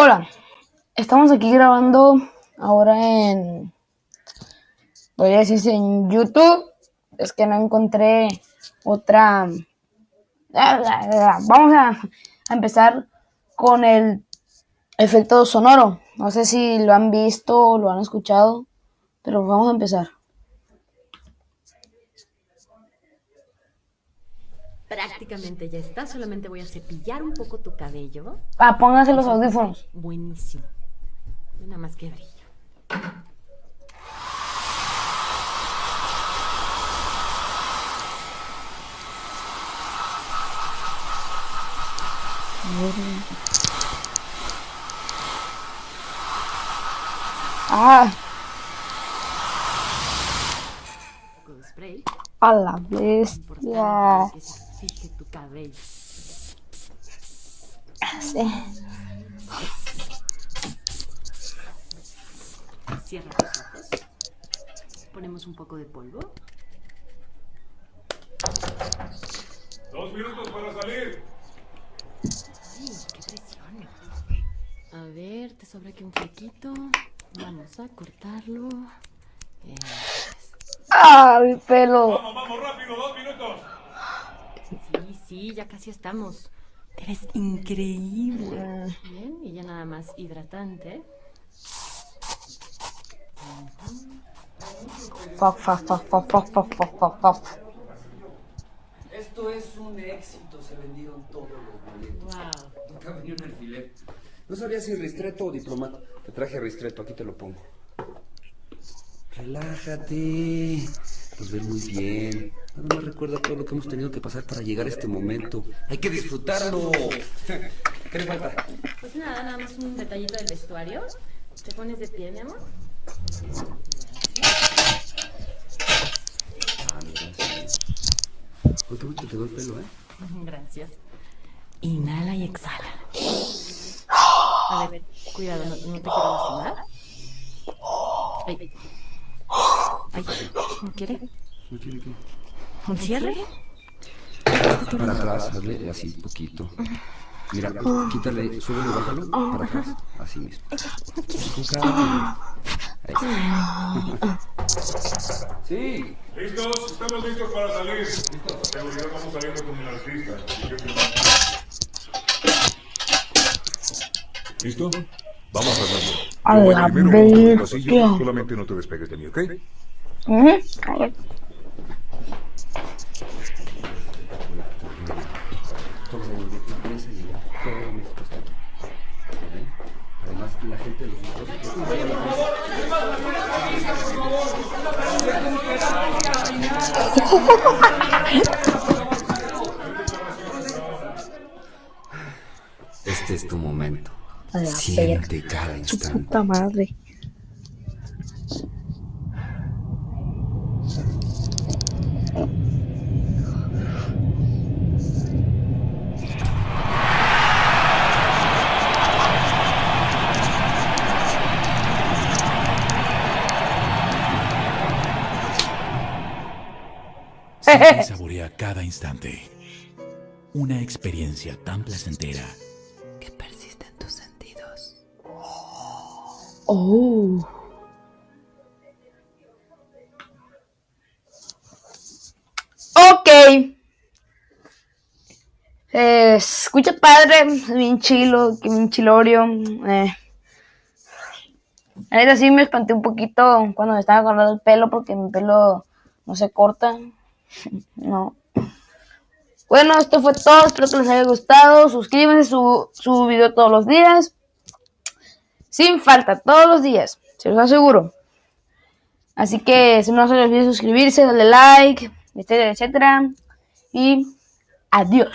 Hola, estamos aquí grabando ahora podría decirse en YouTube. Es que no encontré otra. Vamos a empezar con el efecto sonoro. No sé si lo han visto o lo han escuchado, pero vamos a empezar. Prácticamente ya está, solamente voy a cepillar un poco tu cabello. Pónganse los audífonos. Buenísimo. Nada más que brillo. Ah, Un poco de spray. a la Importante bestia. que se fije tu cabello. Sí. Cierra tus ojos. Ponemos un poco de polvo. 2 minutos para salir. Ay, qué presión. A ver, te sobra aquí un flequito. Vamos a cortarlo. Mi pelo. Vamos, rápido, 2 minutos. Sí, ya casi estamos. Te ves increíble. Bien, y ya nada más hidratante. Esto es un éxito, se vendieron todos los boletos. Wow. Nunca venía un alfiler. No sabía si ristretto o diplomato. Te traje ristretto, aquí te lo pongo. Relájate. Nos ven muy bien. Nada más recuerda todo lo que hemos tenido que pasar para llegar a este momento. Hay que disfrutarlo. ¿Qué le falta? Pues nada más un detallito del vestuario. ¿Te pones de pie, mi amor? Uy, qué bonito te quedó el pelo, ¿eh? Gracias. Inhala y exhala. A ver, cuidado, no te quiero lastimar. Ay, ¿no quiere? ¿No quiere qué? ¿Un cierre? Para atrás, hazle así poquito. Mira, quítale, súbelo y bájalo para atrás, así mismo. Con calma. Ahí está. Sí. ¿Listos? Estamos listos para salir. Seguridad, vamos saliendo con el artista. ¿Listo? Vamos, Fernando. A Yo voy la primero por todo el bestia. pasillo. Solamente no te despegues de mí, ¿ok? A ver. Todo empieza y todo México está aquí. ¿Vale? Además, la gente de los otros. Este es tu momento. A la Siente cada Su instante. puta madre. Siente y saborea cada instante. Una experiencia tan placentera Que persiste en tus sentidos. Oh. Ok. Escucha padre, bien chilo, que bien chilorio. A veces sí me espanté un poquito cuando me estaba cortando el pelo porque mi pelo no se corta. No. Bueno, esto fue todo. Espero que les haya gustado. Suscríbanse, subo video todos los días. Sin falta, todos los días. Se los aseguro. Así que no se les olvide suscribirse, darle like, etcétera, etcétera. Y adiós.